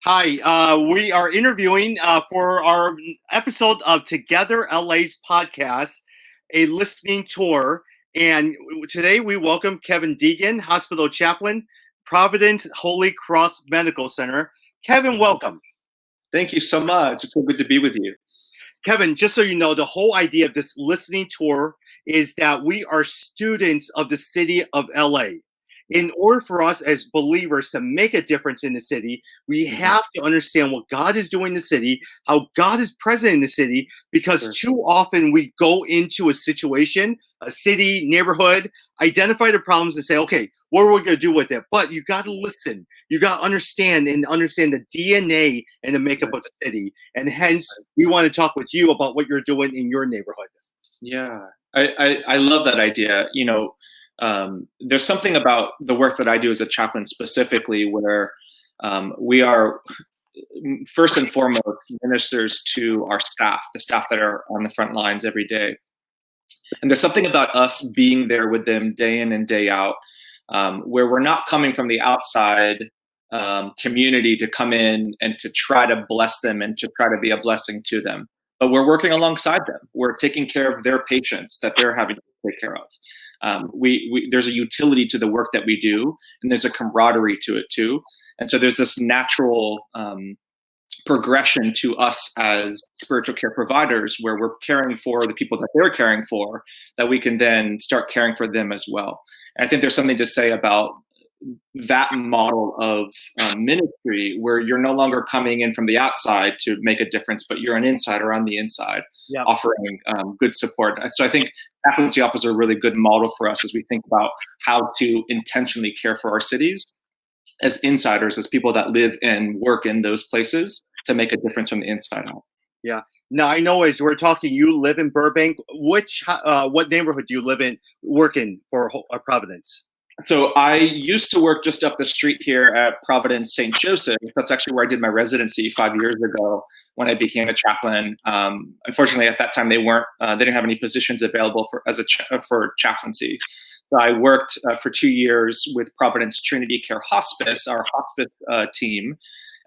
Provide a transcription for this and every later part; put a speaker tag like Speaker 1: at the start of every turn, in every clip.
Speaker 1: Hi, we are interviewing for our episode of Together LA's podcast, a listening tour. And today we welcome Kevin Deegan, hospital chaplain, Providence Holy Cross Medical Center. Kevin, welcome.
Speaker 2: Thank you so much. It's so good to be with you.
Speaker 1: Kevin, just so you know, the whole idea of this listening tour is that we are students of the city of LA. In order for us as believers to make a difference in the city, we have to understand what God is doing in the city, how God is present in the city, because too often we go into a situation, a city, neighborhood, identify the problems and say, okay, what are we going to do with it? But you got to listen. You got to understand the DNA and the makeup of the city. And hence, we want to talk with you about what you're doing in your neighborhood.
Speaker 2: Yeah, I love that idea. There's something about the work that I do as a chaplain specifically where we are first and foremost ministers to our staff, the staff that are on the front lines every day. And there's something about us being there with them day in and day out, where we're not coming from the outside community to come in and to try to bless them and to try to be a blessing to them. But we're working alongside them. We're taking care of their patients that they're having to take care of. There's a utility to the work that we do, and there's a camaraderie to it too. And so there's this natural progression to us as spiritual care providers where we're caring for the people that they're caring for, that we can then start caring for them as well. And I think there's something to say about that model of ministry where you're no longer coming in from the outside to make a difference, but you're an insider on the inside, offering good support. So I think chaplaincy offers a really good model for us as we think about how to intentionally care for our cities as insiders, as people that live and work in those places to make a difference from the inside out.
Speaker 1: Yeah. Now I know as we're talking, you live in Burbank. What neighborhood do you live in, work in for Providence?
Speaker 2: So I used to work just up the street here at Providence St. Joseph. That's actually where I did my residency 5 years ago when I became a chaplain. Unfortunately, at that time, they didn't have any positions available for chaplaincy. So I worked for 2 years with Providence Trinity Care Hospice, our hospice team.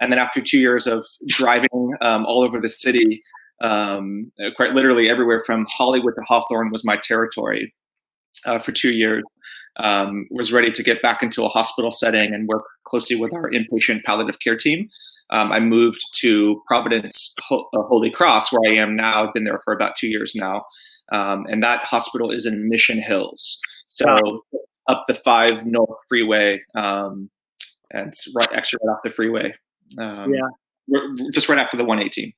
Speaker 2: And then after 2 years of driving all over the city, quite literally everywhere from Hollywood to Hawthorne was my territory for 2 years. Was ready to get back into a hospital setting and work closely with our inpatient palliative care team. I moved to Providence Holy Cross, where I am now. I've been there for about 2 years now. And that hospital is in Mission Hills. So up the 5 North Freeway, and it's actually right off the freeway. We're just right after the 118.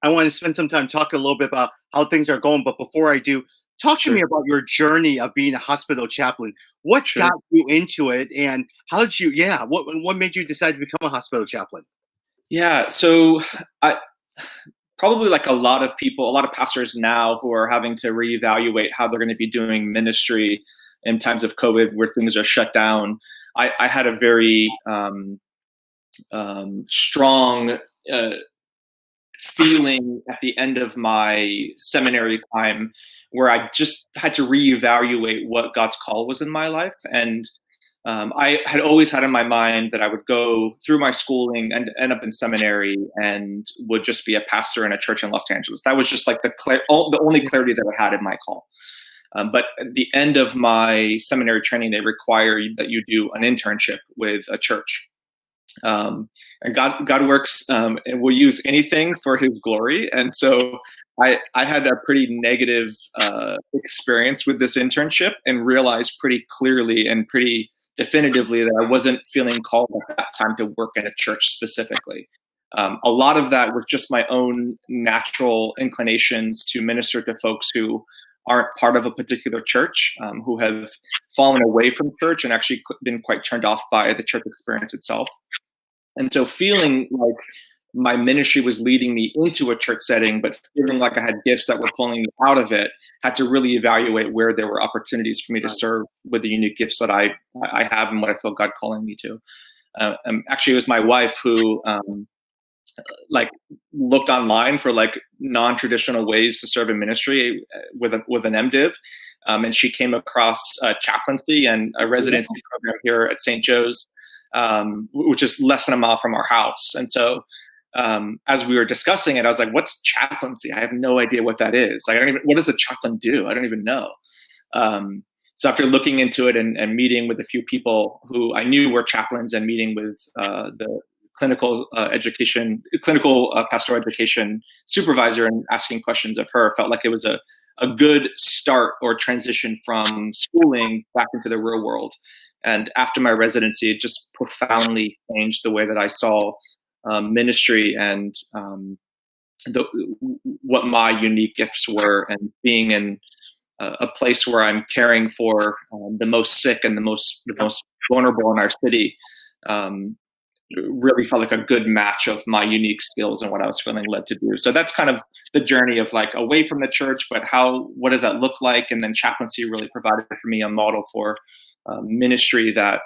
Speaker 1: I want to spend some time talking a little bit about how things are going. But before I do, talk to me about your journey of being a hospital chaplain. What got you into it, and how did you? What made you decide to become a hospital chaplain?
Speaker 2: Yeah, so I probably like a lot of people, a lot of pastors now who are having to reevaluate how they're going to be doing ministry in times of COVID, where things are shut down. I had a very strong feeling at the end of my seminary time where I just had to reevaluate what God's call was in my life. And I had always had in my mind that I would go through my schooling and end up in seminary and would just be a pastor in a church in Los Angeles. That was just like the only clarity that I had in my call. But at the end of my seminary training, they require that you do an internship with a church. And God works and will use anything for his glory. And so I had a pretty negative experience with this internship and realized pretty clearly and pretty definitively that I wasn't feeling called at that time to work in a church specifically. A lot of that was just my own natural inclinations to minister to folks who aren't part of a particular church, who have fallen away from church and actually been quite turned off by the church experience itself. And so feeling like my ministry was leading me into a church setting, but feeling like I had gifts that were pulling me out of it, had to really evaluate where there were opportunities for me to serve with the unique gifts that I have and what I feel God calling me to. Actually, it was my wife who looked online for non-traditional ways to serve in ministry with an MDiv, and she came across chaplaincy and a residency program here at St. Joe's. which is less than a mile from our house. And so as we were discussing it, I was like, what's chaplaincy? I have no idea what that is. Like, what does a chaplain do? I don't even know. So after looking into it and meeting with a few people who I knew were chaplains and meeting with the clinical pastoral education supervisor and asking questions of her, felt like it was a good start or transition from schooling back into the real world. And after my residency, it just profoundly changed the way that I saw ministry and what my unique gifts were, and being in a place where I'm caring for the most sick and the most vulnerable in our city. Really felt like a good match of my unique skills and what I was feeling led to do. So that's kind of the journey of like away from the church, but what does that look like? And then chaplaincy really provided for me a model for ministry that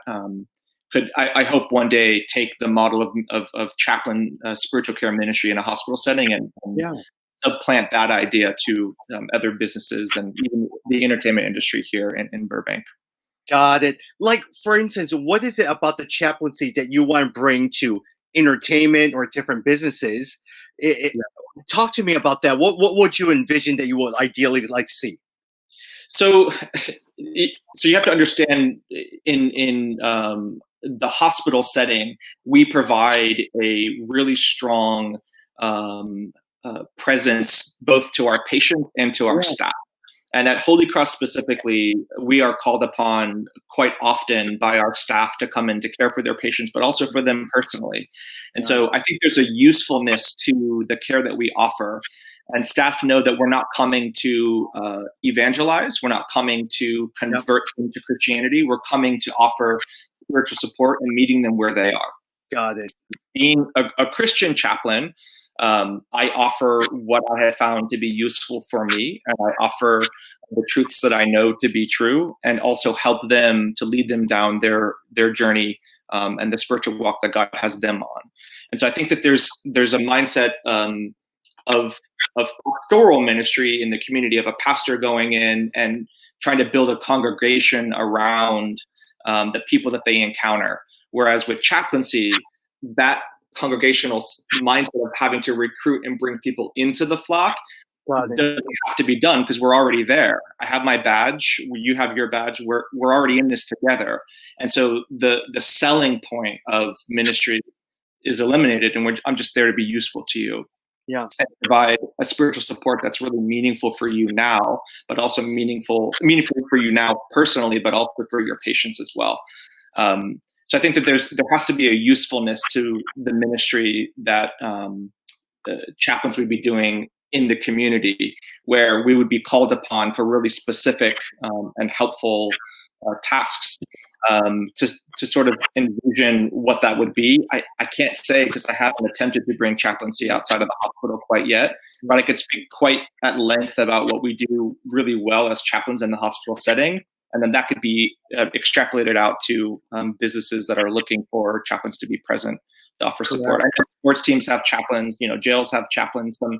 Speaker 2: could, I hope, one day take the model of chaplain spiritual care ministry in a hospital setting and supplant that idea to other businesses and even the entertainment industry here in Burbank.
Speaker 1: Got it. Like, for instance, what is it about the chaplaincy that you want to bring to entertainment or different businesses? Talk to me about that. What would you envision that you would ideally like to see?
Speaker 2: So you have to understand in the hospital setting, we provide a really strong presence both to our patients and to our staff. And at Holy Cross specifically, we are called upon quite often by our staff to come in to care for their patients, but also for them personally. And so I think there's a usefulness to the care that we offer. And staff know that we're not coming to evangelize. We're not coming to convert them to Christianity. We're coming to offer spiritual support and meeting them where they are.
Speaker 1: Got it.
Speaker 2: Being a Christian chaplain, I offer what I have found to be useful for me, and I offer the truths that I know to be true, and also help them to lead them down their journey and the spiritual walk that God has them on. And so I think that there's a mindset of pastoral ministry in the community, of a pastor going in and trying to build a congregation around the people that they encounter. Whereas with chaplaincy, that congregational mindset of having to recruit and bring people into the flock doesn't have to be done because we're already there. I have my badge, you have your badge, we're already in this together. And so the selling point of ministry is eliminated, and I'm just there to be useful to you.
Speaker 1: And
Speaker 2: provide a spiritual support that's really meaningful for you now, but also meaningful for you now personally, but also for your patients as well. So I think that there has to be a usefulness to the ministry that chaplains would be doing in the community, where we would be called upon for really specific and helpful tasks. To sort of envision what that would be, I can't say because I haven't attempted to bring chaplaincy outside of the hospital quite yet, but I could speak quite at length about what we do really well as chaplains in the hospital setting. And then that could be extrapolated out to businesses that are looking for chaplains to be present to offer support. I know sports teams have chaplains, jails have chaplains, some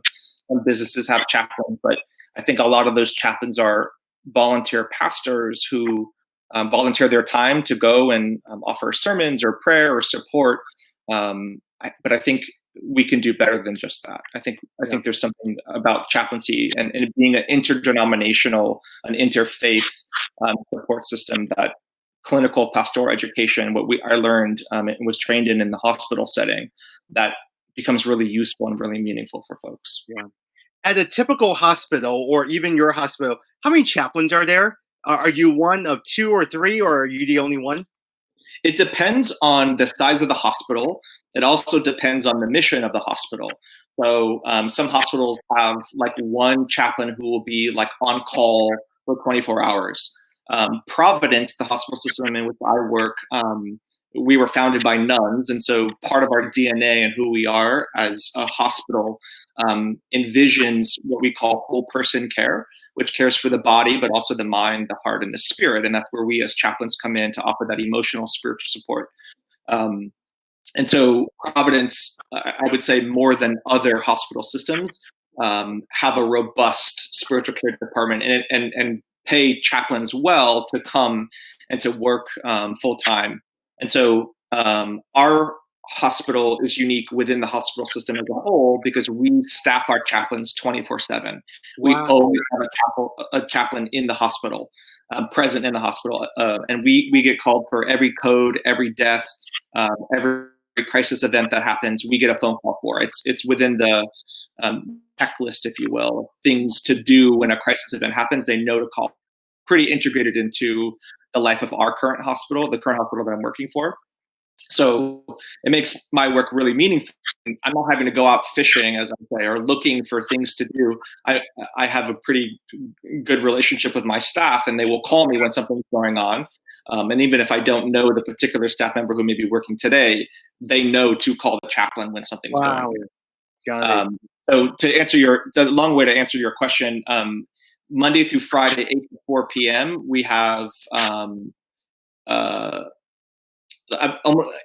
Speaker 2: businesses have chaplains, but I think a lot of those chaplains are volunteer pastors who volunteer their time to go and offer sermons or prayer or support. But I think we can do better than just that. I think there's something about chaplaincy and it being an interdenominational, an interfaith support system that clinical pastoral education, I learned and was trained in the hospital setting, that becomes really useful and really meaningful for folks.
Speaker 1: At a typical hospital, or even your hospital, how many chaplains are there? Are you one of two or three, or are you the only one?
Speaker 2: It depends on the size of the hospital. It also depends on the mission of the hospital. So some hospitals have like one chaplain who will be like on call for 24 hours. Providence, the hospital system in which I work, we were founded by nuns. And so part of our DNA and who we are as a hospital envisions what we call whole person care, which cares for the body, but also the mind, the heart, and the spirit. And that's where we as chaplains come in to offer that emotional, spiritual support. And so Providence, I would say more than other hospital systems, have a robust spiritual care department and pay chaplains well to come and to work full time. And so our hospital is unique within the hospital system as a whole because we staff our chaplains 24/7. We
Speaker 1: Wow.
Speaker 2: always have a chaplain in the hospital, present in the hospital, and we get called for every code, every death, every crisis event that happens. We get a phone call for. It's within the checklist, if you will, of things to do when a crisis event happens. They know to call. Pretty integrated into the life of our current hospital, the current hospital that I'm working for. So it makes my work really meaningful. I'm not having to go out fishing, as I say, or looking for things to do. I have a pretty good relationship with my staff, and they will call me when something's going on. And even if I don't know the particular staff member who may be working today, they know to call the chaplain when something's going
Speaker 1: Wow.
Speaker 2: on.
Speaker 1: Got it.
Speaker 2: So to answer the long way to answer your question, Monday through Friday, 8 to 4 p.m., we have uh,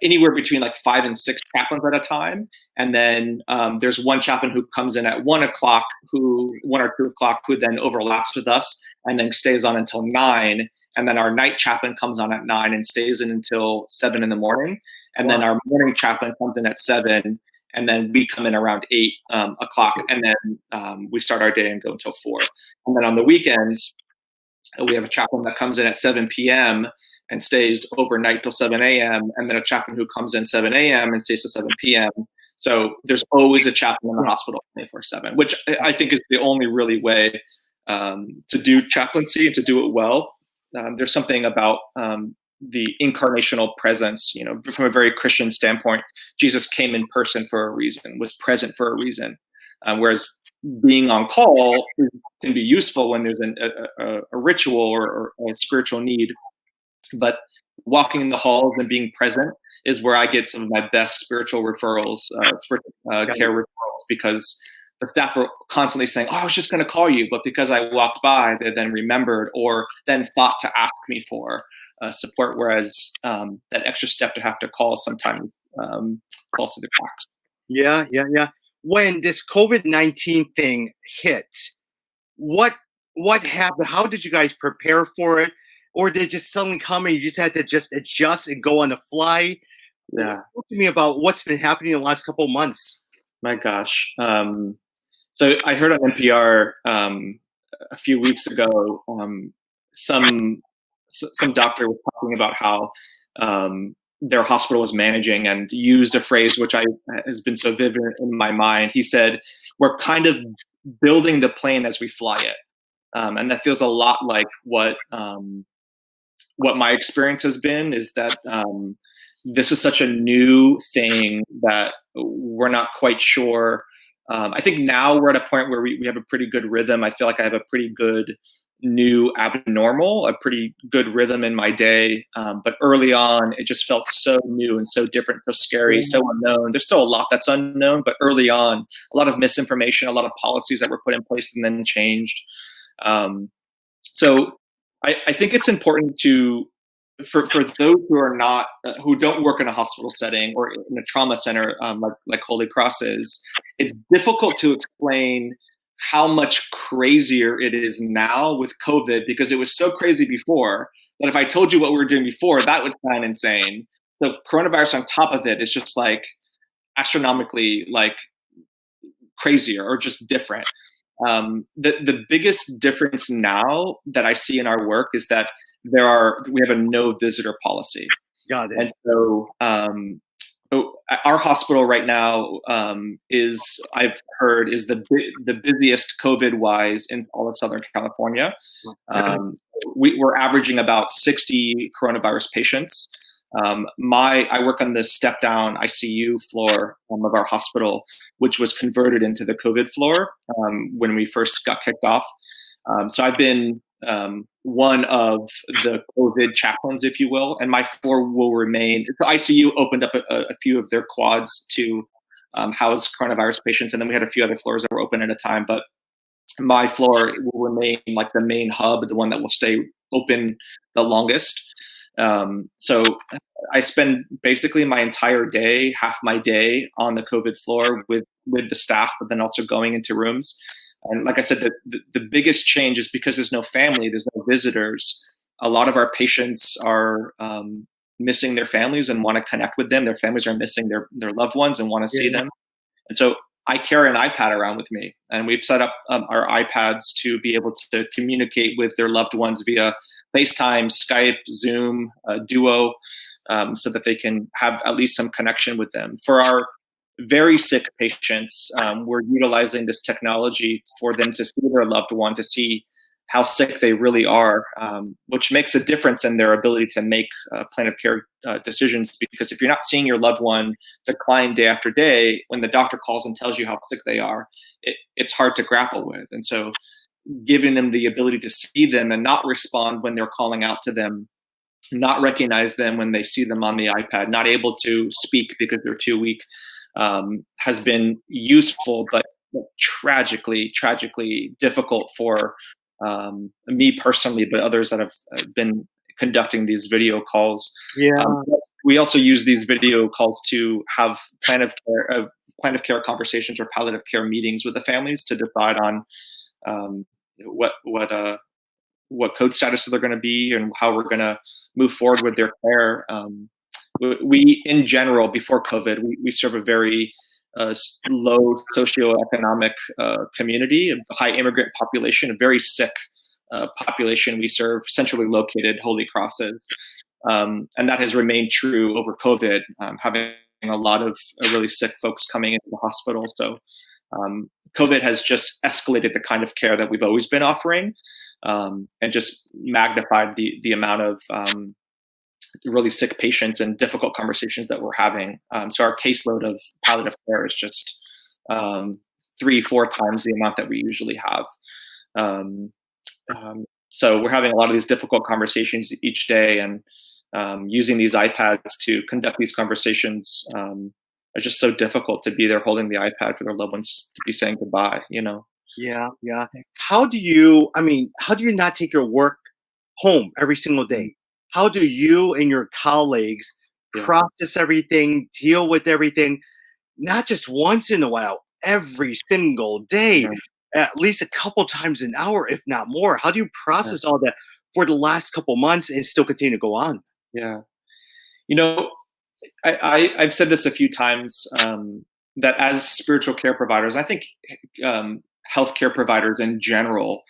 Speaker 2: anywhere between like 5 and 6 chaplains at a time. And then there's one chaplain who comes in at 1 o'clock, 1 or 2 o'clock, who then overlaps with us and then stays on until 9. And then our night chaplain comes on at 9 and stays in until 7 in the morning. And then our morning chaplain comes in at 7. And then we come in around 8 o'clock. And then we start our day and go until 4. And then on the weekends, we have a chaplain that comes in at 7 p.m. and stays overnight till 7 a.m. And then a chaplain who comes in 7 a.m. and stays till 7 p.m. So there's always a chaplain in the hospital 24/7, which I think is the only really way to do chaplaincy and to do it well. There's something about the incarnational presence, from a very Christian standpoint. Jesus came in person for a reason, was present for a reason. Whereas being on call can be useful when there's a ritual or a spiritual need. But walking in the halls and being present is where I get some of my best spiritual referrals, care referrals, because the staff are constantly saying, "Oh, I was just going to call you," but because I walked by, they then remembered or then thought to ask me for support. Whereas that extra step to have to call sometimes falls through the cracks.
Speaker 1: Yeah. When this COVID-19 thing hit, what happened? How did you guys prepare for it? Or did it just suddenly come and you just had to just adjust and go on the fly?
Speaker 2: Yeah.
Speaker 1: Talk to me about what's been happening in the last couple of months.
Speaker 2: My gosh. So I heard on NPR a few weeks ago, some doctor was talking about how their hospital was managing and used a phrase which has been so vivid in my mind. He said, "We're kind of building the plane as we fly it," and that feels a lot like what my experience has been. Is that this is such a new thing that we're not quite sure. I think now we're at a point where we have a pretty good rhythm. I feel like I have a pretty good new abnormal, a pretty good rhythm in my day. But early on, it just felt so new and so different, so scary, so unknown. There's still a lot that's unknown, but early on, a lot of misinformation, a lot of policies that were put in place and then changed. So I think it's important for those who are not who don't work in a hospital setting or in a trauma center like Holy Cross is. It's difficult to explain how much crazier it is now with COVID, because it was so crazy before that if I told you what we were doing before, that would sound insane. So coronavirus on top of it is just like astronomically like crazier or just different. The biggest difference now that I see in our work is that we have a no visitor policy.
Speaker 1: Got it.
Speaker 2: And so our hospital right now I've heard is the busiest COVID wise in all of Southern California. We're averaging about 60 coronavirus patients. I work on the step down ICU floor of our hospital, which was converted into the COVID floor when we first got kicked off. So I've been one of the COVID chaplains, if you will, and my floor will remain. So ICU opened up a few of their quads to house coronavirus patients, and then we had a few other floors that were open at a time. But my floor will remain like the main hub, the one that will stay open the longest. So I spend basically my entire day, half my day, on the COVID floor with the staff, but then also going into rooms. And like I said, the biggest change is because there's no family, there's no visitors. A lot of our patients are missing their families and want to connect with them. Their families are missing their loved ones and want to see
Speaker 1: Yeah.
Speaker 2: them. And so I carry an iPad around with me, and we've set up our iPads to be able to communicate with their loved ones via FaceTime, Skype, Zoom, Duo, so that they can have at least some connection with them. For our very sick patients, we're utilizing this technology for them to see their loved one, to see how sick they really are, which makes a difference in their ability to make plan of care decisions. Because if you're not seeing your loved one decline day after day, when the doctor calls and tells you how sick they are, it's hard to grapple with. And so giving them the ability to see them and not respond when they're calling out to them, not recognize them when they see them on the iPad, not able to speak because they're too weak, has been useful, but tragically difficult for me personally, but others that have been conducting these video calls.
Speaker 1: Yeah.
Speaker 2: We also use these video calls to have plan of care conversations or palliative care meetings with the families to decide on what code status they're going to be and how we're going to move forward with their care. We in general, before COVID, we serve a very low socioeconomic community, a high immigrant population, a very sick population. We serve centrally located Holy Crosses, and that has remained true over COVID, having a lot of really sick folks coming into the hospital. So COVID has just escalated the kind of care that we've always been offering, and just magnified the amount of really sick patients and difficult conversations that we're having. So our caseload of palliative care is just 3-4 times the amount that we usually have. So we're having a lot of these difficult conversations each day, and using these iPads to conduct these conversations are just so difficult to be there holding the iPad for their loved ones to be saying goodbye, you know?
Speaker 1: Yeah. How do you not take your work home every single day? How do you and your colleagues process everything, deal with everything, not just once in a while, every single day, at least a couple times an hour, if not more? How do you process all that for the last couple months and still continue to go on?
Speaker 2: Yeah. You know, I've said this a few times, that as spiritual care providers, I think healthcare providers in general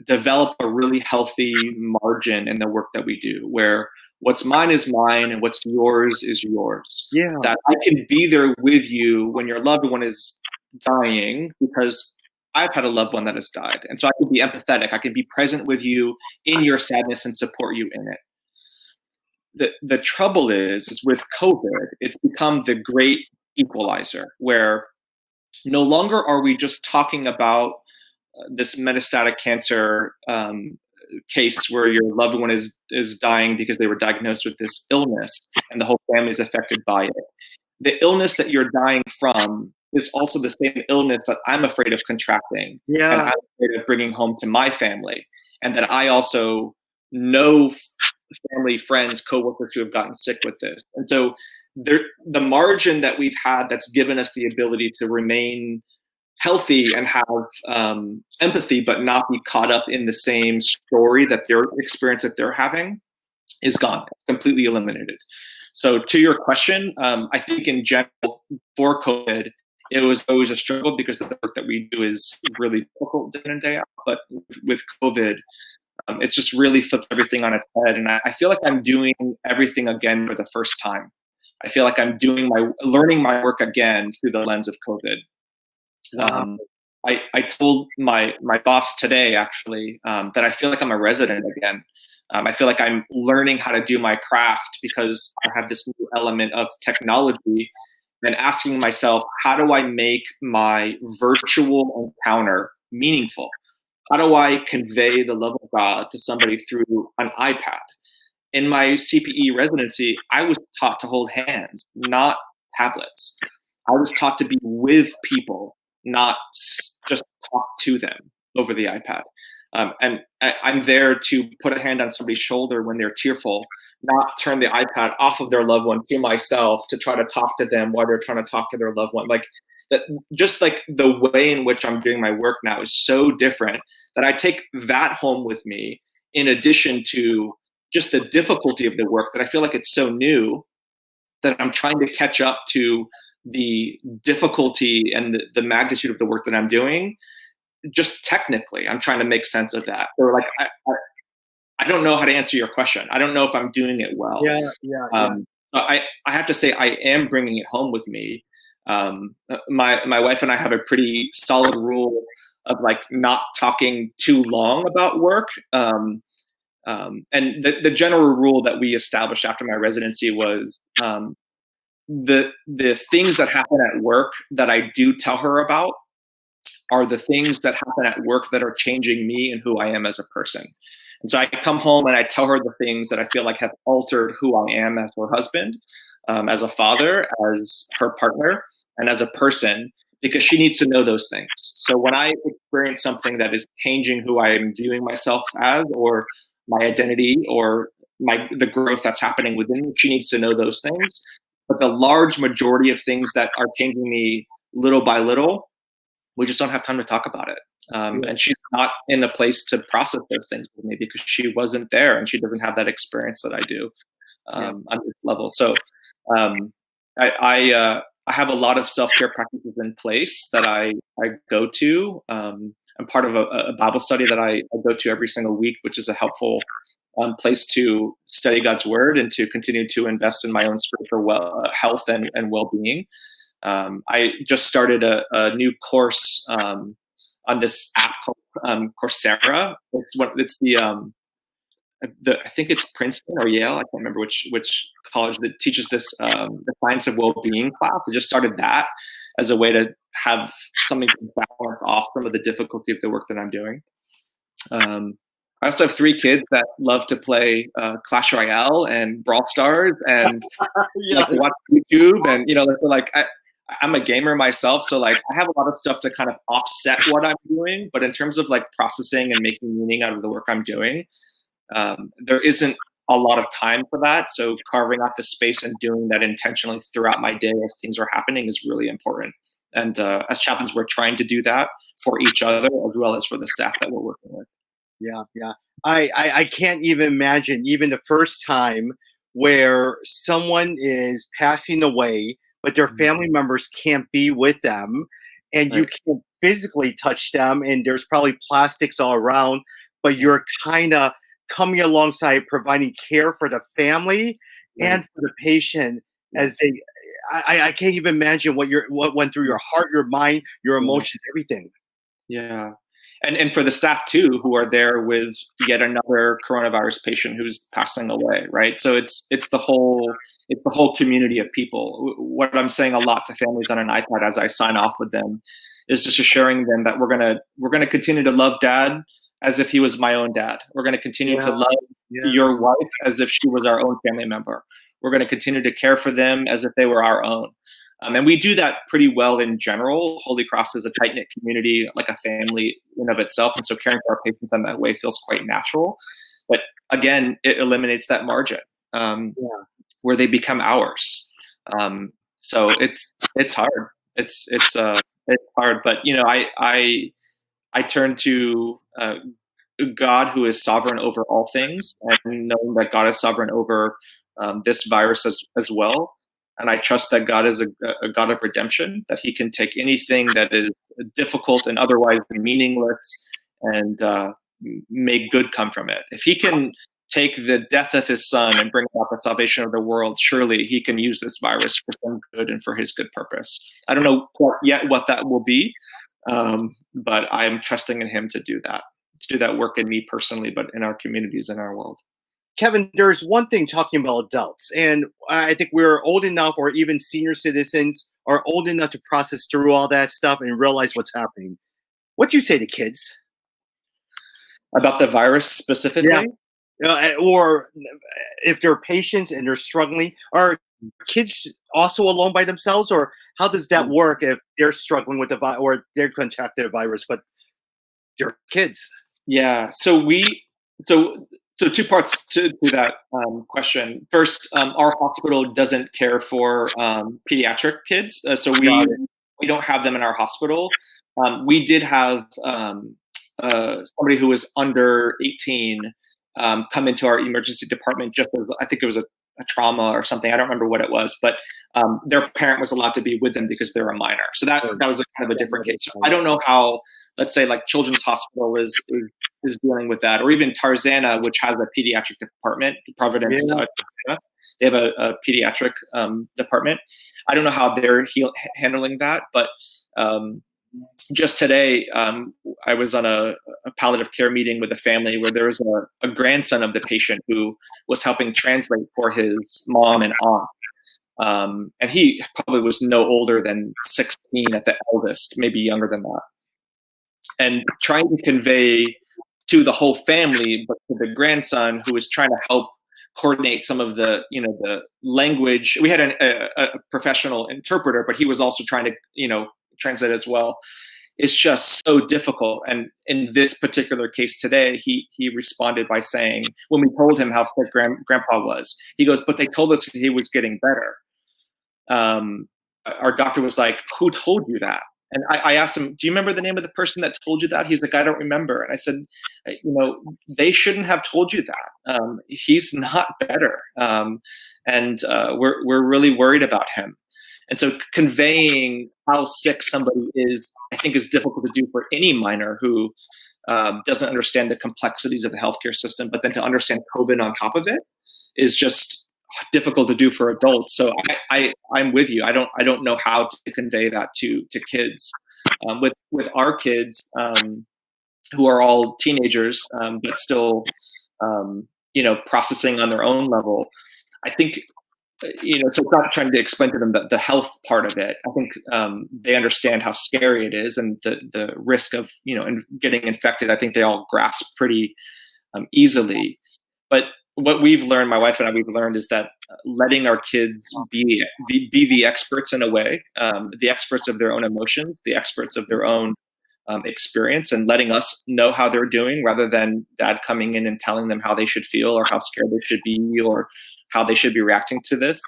Speaker 2: develop a really healthy margin in the work that we do, where what's mine is mine and what's yours is yours.
Speaker 1: Yeah.
Speaker 2: That I can be there with you when your loved one is dying, because I've had a loved one that has died. And so I can be empathetic. I can be present with you in your sadness and support you in it. The trouble is with COVID, it's become the great equalizer, where no longer are we just talking about this metastatic cancer case where your loved one is dying because they were diagnosed with this illness and the whole family is affected by it. The illness that you're dying from is also the same illness that I'm afraid of contracting, and I'm afraid of bringing home to my family, and that I also know family, friends, coworkers who have gotten sick with this. And so the margin that we've had that's given us the ability to remain healthy and have empathy, but not be caught up in the same story that their experience that they're having, is gone, completely eliminated. So to your question, I think in general for COVID, it was always a struggle because the work that we do is really difficult day in and day out. But with COVID, it's just really flipped everything on its head. And I feel like I'm doing everything again for the first time. I feel like I'm learning my work again through the lens of COVID.
Speaker 1: Wow.
Speaker 2: I told my boss today, actually, that I feel like I'm a resident again. I feel like I'm learning how to do my craft because I have this new element of technology, and asking myself, how do I make my virtual encounter meaningful? How do I convey the love of God to somebody through an iPad? In my CPE residency, I was taught to hold hands, not tablets. I was taught to be with people, not just talk to them over the iPad. And I'm there to put a hand on somebody's shoulder when they're tearful, not turn the iPad off of their loved one to myself to try to talk to them while they're trying to talk to their loved one. Like that, just like the way in which I'm doing my work now is so different that I take that home with me, in addition to just the difficulty of the work that I feel like it's so new that I'm trying to catch up to the difficulty and the magnitude of the work that I'm doing. Just technically, I'm trying to make sense of that. So like, I don't know how to answer your question. I don't know if I'm doing it well.
Speaker 1: Yeah, yeah, yeah.
Speaker 2: But I have to say I am bringing it home with me. My wife and I have a pretty solid rule of like not talking too long about work. And the general rule that we established after my residency was the things that happen at work that I do tell her about are the things that happen at work that are changing me and who I am as a person. And so I come home and I tell her the things that I feel like have altered who I am as her husband, as a father, as her partner, and as a person, because she needs to know those things. So when I experience something that is changing who I am viewing myself as, or my identity, or the growth that's happening within me, she needs to know those things. But the large majority of things that are changing me little by little, we just don't have time to talk about it. And she's not in a place to process those things with me because she wasn't there and she doesn't have that experience that I do on this level. So um, I have a lot of self-care practices in place that I go to. I'm part of a Bible study that I go to every single week, which is a helpful place to study God's word and to continue to invest in my own spiritual health and well-being. I just started a new course on this app called Coursera. It's I think it's Princeton or Yale. I can't remember which college that teaches this the science of well-being class. I just started that as a way to have something to balance off some of the difficulty of the work that I'm doing. I also have 3 kids that love to play Clash Royale and Brawl Stars and like to watch YouTube, and I'm a gamer myself, so like I have a lot of stuff to kind of offset what I'm doing. But in terms of like processing and making meaning out of the work I'm doing, there isn't a lot of time for that. So carving out the space and doing that intentionally throughout my day as things are happening is really important. And as chaplains, we're trying to do that for each other as well as for the staff that we're working with.
Speaker 1: Yeah, yeah. I can't even imagine even the first time where someone is passing away, but their family members can't be with them, and you
Speaker 2: Right.
Speaker 1: can't physically touch them, and there's probably plastics all around, but you're kind of coming alongside providing care for the family
Speaker 2: Right.
Speaker 1: and for the patient as they. I can't even imagine what went through your heart, your mind, your
Speaker 2: Yeah.
Speaker 1: emotions, everything.
Speaker 2: Yeah. And for the staff too, who are there with yet another coronavirus patient who's passing away, right? So it's the whole community of people. What I'm saying a lot to families on an iPad as I sign off with them is just assuring them that we're gonna continue to love Dad as if he was my own dad. We're gonna continue to
Speaker 1: Yeah,
Speaker 2: love
Speaker 1: yeah.
Speaker 2: your wife as if she was our own family member. We're gonna continue to care for them as if they were our own. And we do that pretty well in general. Holy Cross is a tight knit community, like a family in of itself, and so caring for our patients in that way feels quite natural. But again, it eliminates that margin
Speaker 1: Yeah.
Speaker 2: where they become ours. So it's hard. It's hard, but I turn to God, who is sovereign over all things, and knowing that God is sovereign over this virus as well. And I trust that God is a God of redemption, that He can take anything that is difficult and otherwise meaningless and make good come from it. If He can take the death of His Son and bring about the salvation of the world, surely He can use this virus for some good and for His good purpose. I don't know quite yet what that will be, but I'm trusting in Him to do that work in me personally, but in our communities, in our world.
Speaker 1: Kevin, there's one thing talking about adults, and I think we're old enough, or even senior citizens are old enough to process through all that stuff and realize what's happening. What do you say to kids?
Speaker 2: About the virus
Speaker 1: Yeah.
Speaker 2: specifically?
Speaker 1: Or if they're patients and they're struggling, are kids also alone by themselves, or how does that work if they're struggling with the virus or they're contracted a virus, but they're kids?
Speaker 2: Yeah. So 2 parts to that question. First, our hospital doesn't care for pediatric kids, so
Speaker 1: Got it.
Speaker 2: we don't have them in our hospital. We did have somebody who was under 18 come into our emergency department just as I think it was a trauma or something. I don't remember what it was, but their parent was allowed to be with them because they're a minor. So that was a kind of a different case. So I don't know how, let's say, like Children's Hospital is dealing with that, or even Tarzana, which has a pediatric department, Providence.
Speaker 1: Yeah.
Speaker 2: They have a pediatric department. I don't know how they're handling that, but just today, I was on a palliative care meeting with a family where there was a grandson of the patient who was helping translate for his mom and aunt. And he probably was no older than 16 at the eldest, maybe younger than that. And trying to convey to the whole family, but to the grandson who was trying to help coordinate some of the, the language. We had a professional interpreter, but he was also trying to, translate as well. It's just so difficult. And in this particular case today, he responded by saying, when we told him how sick grandpa was, he goes, but they told us he was getting better. Our doctor was like, who told you that? And I asked him, do you remember the name of the person that told you that? He's like, I don't remember. And I said, they shouldn't have told you that. He's not better. And we're really worried about him. And so conveying how sick somebody is, I think, is difficult to do for any minor who doesn't understand the complexities of the healthcare system. But then to understand COVID on top of it is just difficult to do for adults. So I'm with you. I don't know how to convey that to kids. With our kids, who are all teenagers, but still, processing on their own level, I think. So it's not trying to explain to them the health part of it. I think they understand how scary it is and the risk of, getting infected. I think they all grasp pretty easily. But what we've learned, my wife and I, we've learned is that letting our kids be the experts in a way, the experts of their own emotions, the experts of their own experience, and letting us know how they're doing rather than dad coming in and telling them how they should feel or how scared they should be or how they should be reacting to this.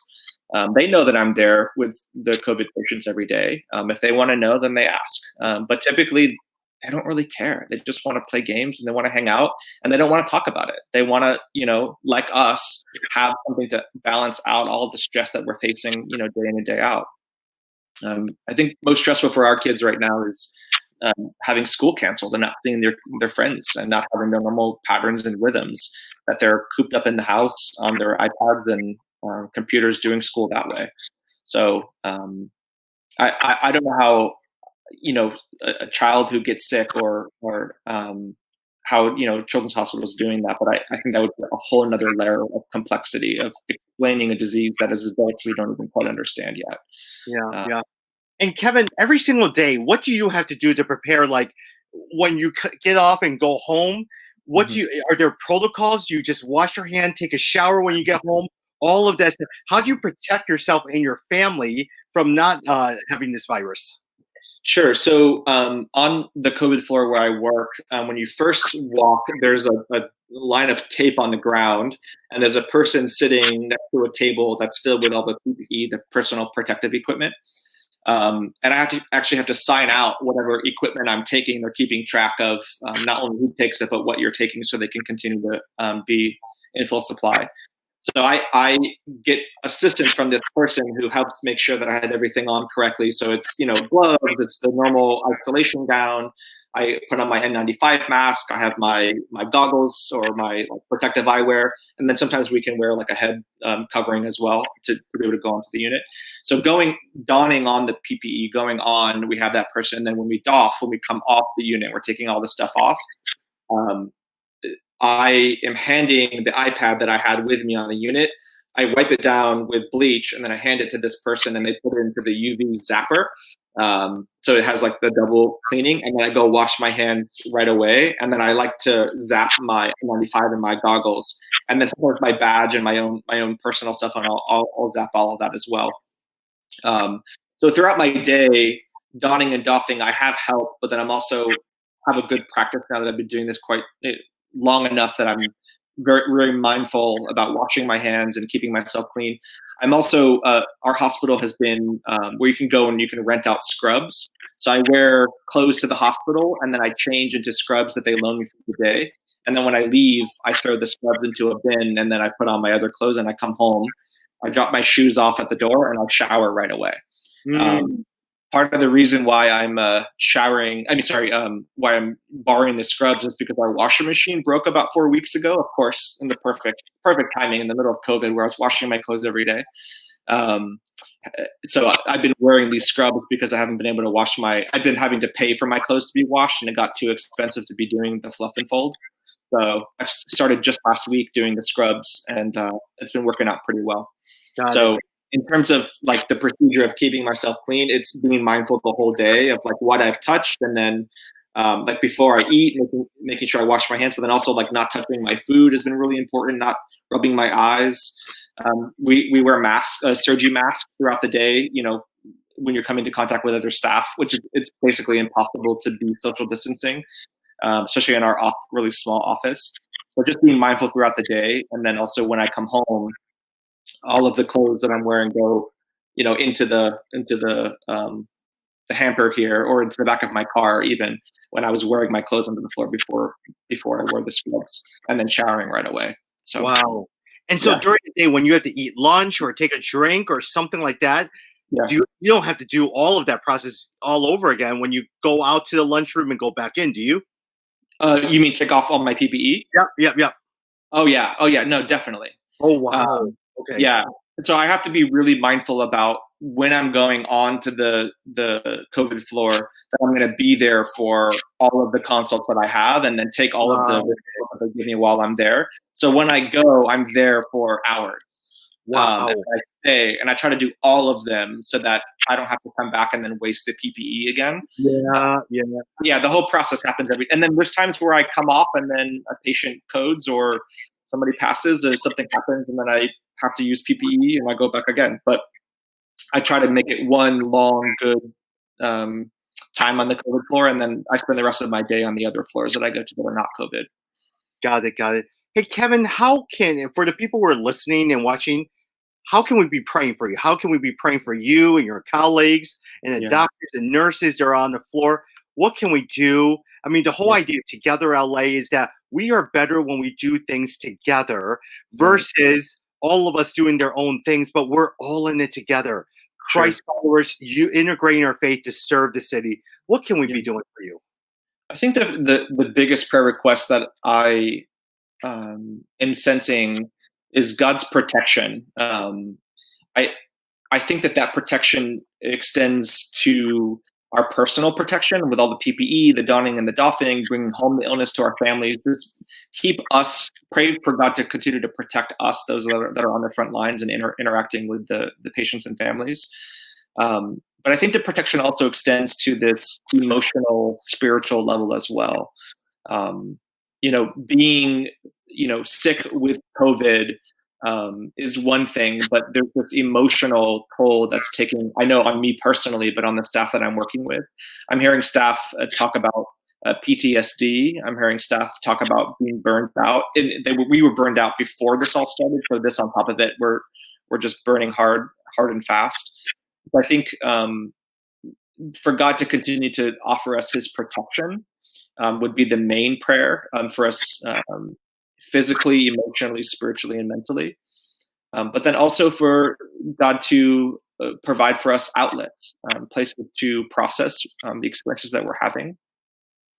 Speaker 2: They know that I'm there with the COVID patients every day. If they want to know, then they ask. But typically, they don't really care. They just want to play games and they want to hang out and they don't want to talk about it. They want to, like us, have something to balance out all of the stress that we're facing, day in and day out. I think most stressful for our kids right now is having school canceled and not seeing their friends and not having their normal patterns and rhythms, that they're cooped up in the house on their iPads and computers doing school that way. So I don't know how, a child who gets sick or how, Children's Hospital is doing that. But I think that would be a whole another layer of complexity of explaining a disease that as adults we don't even quite understand yet.
Speaker 1: Yeah. And Kevin, every single day, what do you have to do to prepare? Like when you get off and go home, are there protocols? Do you just wash your hand, take a shower when you get home? All of that stuff. How do you protect yourself and your family from not having this virus?
Speaker 2: Sure. So on the COVID floor where I work, when you first walk, there's a line of tape on the ground, and there's a person sitting next to a table that's filled with all the PPE, the personal protective equipment. And I actually have to sign out whatever equipment I'm taking. They're keeping track of not only who takes it, but what you're taking so they can continue to be in full supply. So I get assistance from this person who helps make sure that I had everything on correctly. So it's, gloves, it's the normal isolation gown. I put on my N95 mask. I have my goggles or my protective eyewear. And then sometimes we can wear like a head covering as well to be able to go onto the unit. So donning on the PPE, going on, we have that person. And then when we come off the unit, we're taking all the stuff off. I am handing the iPad that I had with me on the unit. I wipe it down with bleach and then I hand it to this person and they put it into the UV zapper. So it has like the double cleaning, and then I go wash my hands right away. And then I like to zap my N95 and my goggles, and then sometimes my badge and my own personal stuff, and I'll zap all of that as well. So throughout my day, donning and doffing, I have help, but then I'm also have a good practice now that I've been doing this quite long enough that I'm very, very mindful about washing my hands and keeping myself clean. I'm also, our hospital has been where you can go and you can rent out scrubs. So I wear clothes to the hospital and then I change into scrubs that they loan me for the day. And then when I leave, I throw the scrubs into a bin, and then I put on my other clothes, and I come home. I drop my shoes off at the door, and I'll shower right away.
Speaker 1: Mm.
Speaker 2: Part of the reason why I'm why I'm borrowing the scrubs is because our washer machine broke about 4 weeks ago. Of course, in the perfect timing in the middle of COVID, where I was washing my clothes every day. So I've been wearing these scrubs because I haven't been able to wash I've been having to pay for my clothes to be washed, and it got too expensive to be doing the fluff and fold. So I started just last week doing the scrubs, and it's been working out pretty well. So in terms of like the procedure of keeping myself clean, it's being mindful the whole day of like what I've touched, and then like before I eat, making sure I wash my hands, but then also like not touching my food has been really important, not rubbing my eyes. We wear masks, surgery masks throughout the day, when you're coming into contact with other staff, which is it's basically impossible to be social distancing, especially in our really small office. So just being mindful throughout the day, and then also when I come home, all of the clothes that I'm wearing go, into the hamper here, or into the back of my car, even when I was wearing my clothes onto the floor before I wore the scrubs, and then showering right away. So
Speaker 1: wow. And so
Speaker 2: yeah.
Speaker 1: during the day, when you have to eat lunch or take a drink or something like that,
Speaker 2: Yeah.
Speaker 1: you don't have to do all of that process all over again when you go out to the lunchroom and go back in, do you?
Speaker 2: You mean take off all my PPE?
Speaker 1: Yep.
Speaker 2: Oh yeah. No, definitely.
Speaker 1: Oh, wow.
Speaker 2: Um,
Speaker 1: Okay.
Speaker 2: yeah. So I have to be really mindful about when I'm going on to the COVID floor, that I'm going to be there for all of the consults that I have, and then take all of the
Speaker 1: Wow.
Speaker 2: referrals that they give me while I'm there. So when I go, I'm there for hours. And
Speaker 1: Wow.
Speaker 2: I stay, and I try to do all of them so that I don't have to come back and then waste the PPE again.
Speaker 1: Yeah.
Speaker 2: Yeah, the whole process happens and then there's times where I come off, and then a patient codes, or somebody passes, or something happens, and then I have to use PPE, and I go back again. But I try to make it one long, good time on the COVID floor, and then I spend the rest of my day on the other floors that I go to that are not COVID.
Speaker 1: Got it. Hey, Kevin, for the people who are listening and watching, how can we be praying for you? How can we be praying for you and your colleagues and the
Speaker 2: Yeah.
Speaker 1: doctors and nurses that are on the floor? What can we do? I mean, the whole idea of Together LA is that we are better when we do things together versus all of us doing their own things, but we're all in it together.
Speaker 2: Sure.
Speaker 1: Christ followers, you integrating our faith to serve the city. What can we
Speaker 2: Yeah.
Speaker 1: be doing for you?
Speaker 2: I think the biggest prayer request that I am sensing is God's protection. I I think that protection extends to our personal protection, with all the PPE, the donning and the doffing, bringing home the illness to our families. Just pray for God to continue to protect us, those that are on the front lines and interacting with the patients and families. But I think the protection also extends to this emotional, spiritual level as well. Being sick with COVID is one thing, but there's this emotional toll that's taking, I know, on me personally, but on the staff that I'm working with. I'm hearing staff talk about PTSD. I'm hearing staff talk about being burned out. We were burned out before this all started, so this on top of it, we're just burning hard and fast. But I think for God to continue to offer us His protection would be the main prayer for us, physically, emotionally, spiritually, and mentally. But then also for God to provide for us outlets, places to process the experiences that we're having,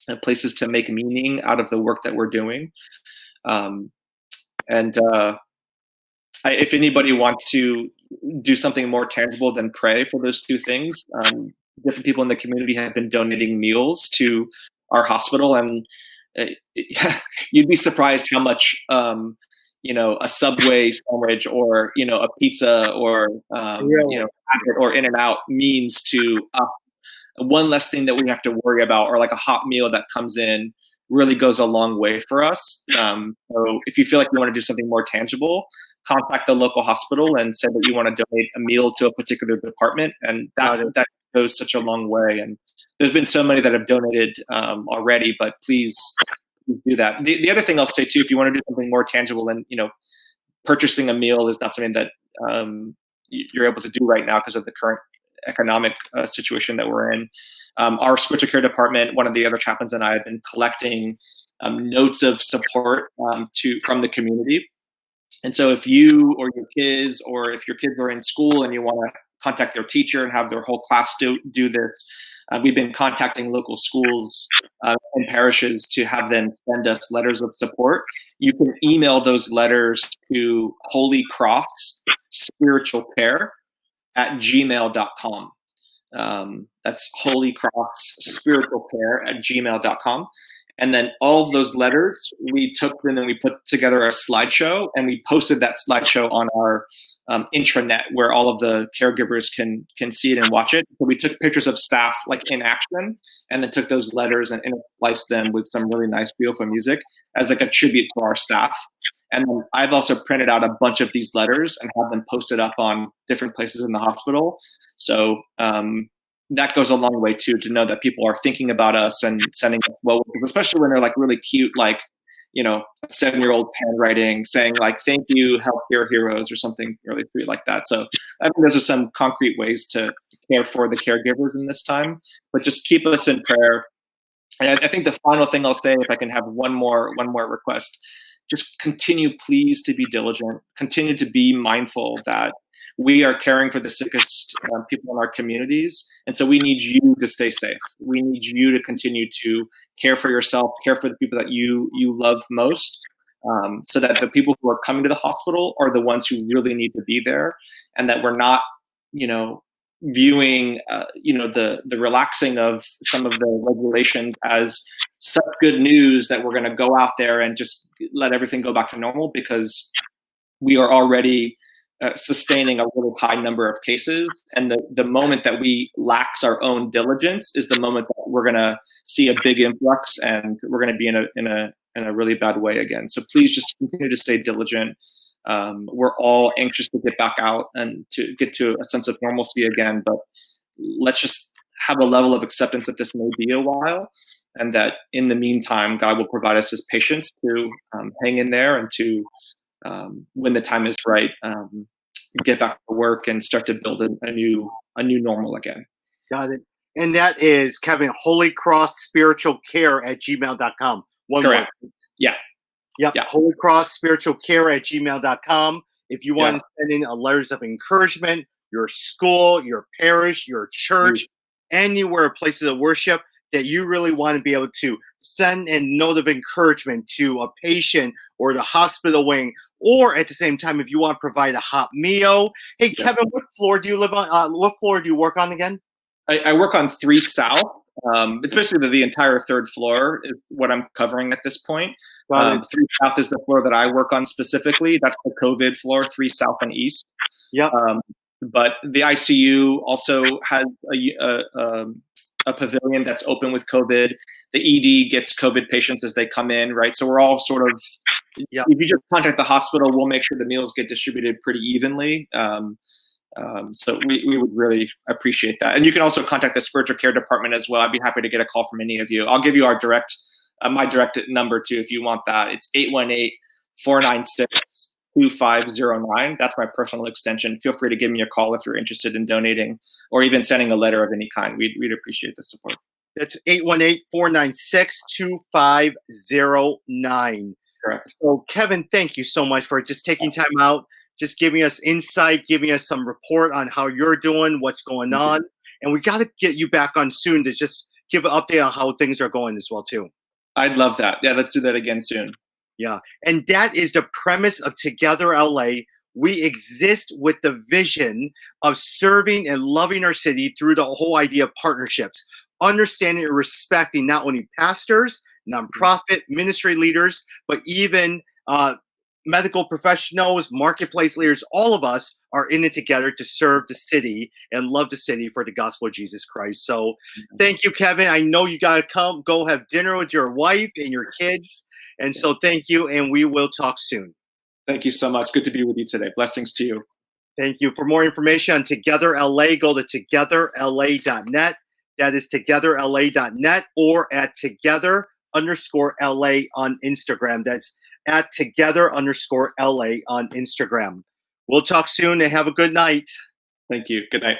Speaker 2: and places to make meaning out of the work that we're doing. If anybody wants to do something more tangible than pray for those two things, different people in the community have been donating meals to our hospital, and you'd be surprised how much a Subway sandwich, or a pizza, or or In-N-Out means to us. One less thing that we have to worry about, or like a hot meal that comes in, really goes a long way for us. So if you feel like you want to do something more tangible, contact the local hospital and say that you want to donate a meal to a particular department, and that goes such a long way. And there's been so many that have donated already, but please do that. The other thing I'll say too, if you want to do something more tangible, and purchasing a meal is not something that you're able to do right now because of the current economic situation that we're in. Our spiritual care department, one of the other chaplains and I have been collecting notes of support from the community. And so if you or your kids, or if your kids are in school and you want to contact their teacher and have their whole class do this, we've been contacting local schools and parishes to have them send us letters of support. You can email those letters to Holy Cross Spiritual Care at gmail.com. That's Holy Cross Spiritual Care at gmail.com. And then all of those letters, we took them and we put together a slideshow, and we posted that slideshow on our intranet, where all of the caregivers can see it and watch it. So we took pictures of staff like in action, and then took those letters and interspliced them with some really nice, beautiful music as like a tribute to our staff. And then I've also printed out a bunch of these letters and have them posted up on different places in the hospital. So that goes a long way too, to know that people are thinking about us and sending us well, especially when they're like really cute, like, you know, a 7-year-old handwriting saying like, "Thank you, healthcare heroes," or something really sweet like that. So I think those are some concrete ways to care for the caregivers in this time, but just keep us in prayer. And I think the final thing I'll say, if I can have one more request, just continue, please, to be diligent, continue to be mindful that we are caring for the sickest people in our communities. And so we need you to stay safe. We need you to continue to care for yourself, care for the people that you love most, so that the people who are coming to the hospital are the ones who really need to be there, and that we're not, you know, viewing, the relaxing of some of the regulations as such good news that we're going to go out there and just let everything go back to normal, because we are already sustaining a really high number of cases. And the moment that we lax our own diligence is the moment that we're going to see a big influx, and we're going to be in a really bad way again. So please just continue to stay diligent. We're all anxious to get back out and to get to a sense of normalcy again, but let's just have a level of acceptance that this may be a while, and that in the meantime, God will provide us His patience to hang in there, and to when the time is right, get back to work and start to build a new normal again.
Speaker 1: Got it. And that is, Kevin, Holy Cross Spiritual Care at gmail.com.
Speaker 2: Correct. Yeah.
Speaker 1: Yep.
Speaker 2: Yeah.
Speaker 1: Holy Cross Spiritual Care at gmail.com. If you want to send in letters of encouragement, your school, your parish, your church, anywhere, places of worship that you really want to be able to send a note of encouragement to a patient or the hospital wing, or at the same time, if you want to provide a hot meal. Hey, Kevin, what floor do you live on? What floor do you work on again?
Speaker 2: I work on 3 South. It's basically the entire 3rd floor is what I'm covering at this point. 3 South is the floor that I work on specifically. That's the COVID floor, 3 South and East.
Speaker 1: Yep.
Speaker 2: But the ICU also has a pavilion that's open with COVID. The ED gets COVID patients as they come in, right? So we're all sort of, if you just contact the hospital, we'll make sure the meals get distributed pretty evenly. So we would really appreciate that. And you can also contact the spiritual care department as well. I'd be happy to get a call from any of you. I'll give you our my direct number too, if you want that. It's 818-496-2509. That's my personal extension. Feel free to give me a call if you're interested in donating, or even sending a letter of any kind. We'd appreciate the support.
Speaker 1: That's 818-496-2509.
Speaker 2: Correct.
Speaker 1: So, Kevin, thank you so much for just taking time out, just giving us insight, giving us some report on how you're doing, what's going on. And we got to get you back on soon to just give an update on how things are going as well, too.
Speaker 2: I'd love that. Yeah, let's do that again soon.
Speaker 1: Yeah. And that is the premise of Together LA. We exist with the vision of serving and loving our city through the whole idea of partnerships, understanding and respecting not only pastors, nonprofit ministry leaders, but even medical professionals, marketplace leaders. All of us are in it together to serve the city and love the city for the gospel of Jesus Christ. So thank you, Kevin. I know you got to go have dinner with your wife and your kids. And so thank you, and we will talk soon.
Speaker 2: Thank you so much. Good to be with you today. Blessings to you.
Speaker 1: Thank you. For more information on Together LA, go to togetherla.net. That is togetherla.net, or at together_LA on Instagram. That's at together_LA on Instagram. We'll talk soon, and have a good night.
Speaker 2: Thank you. Good night.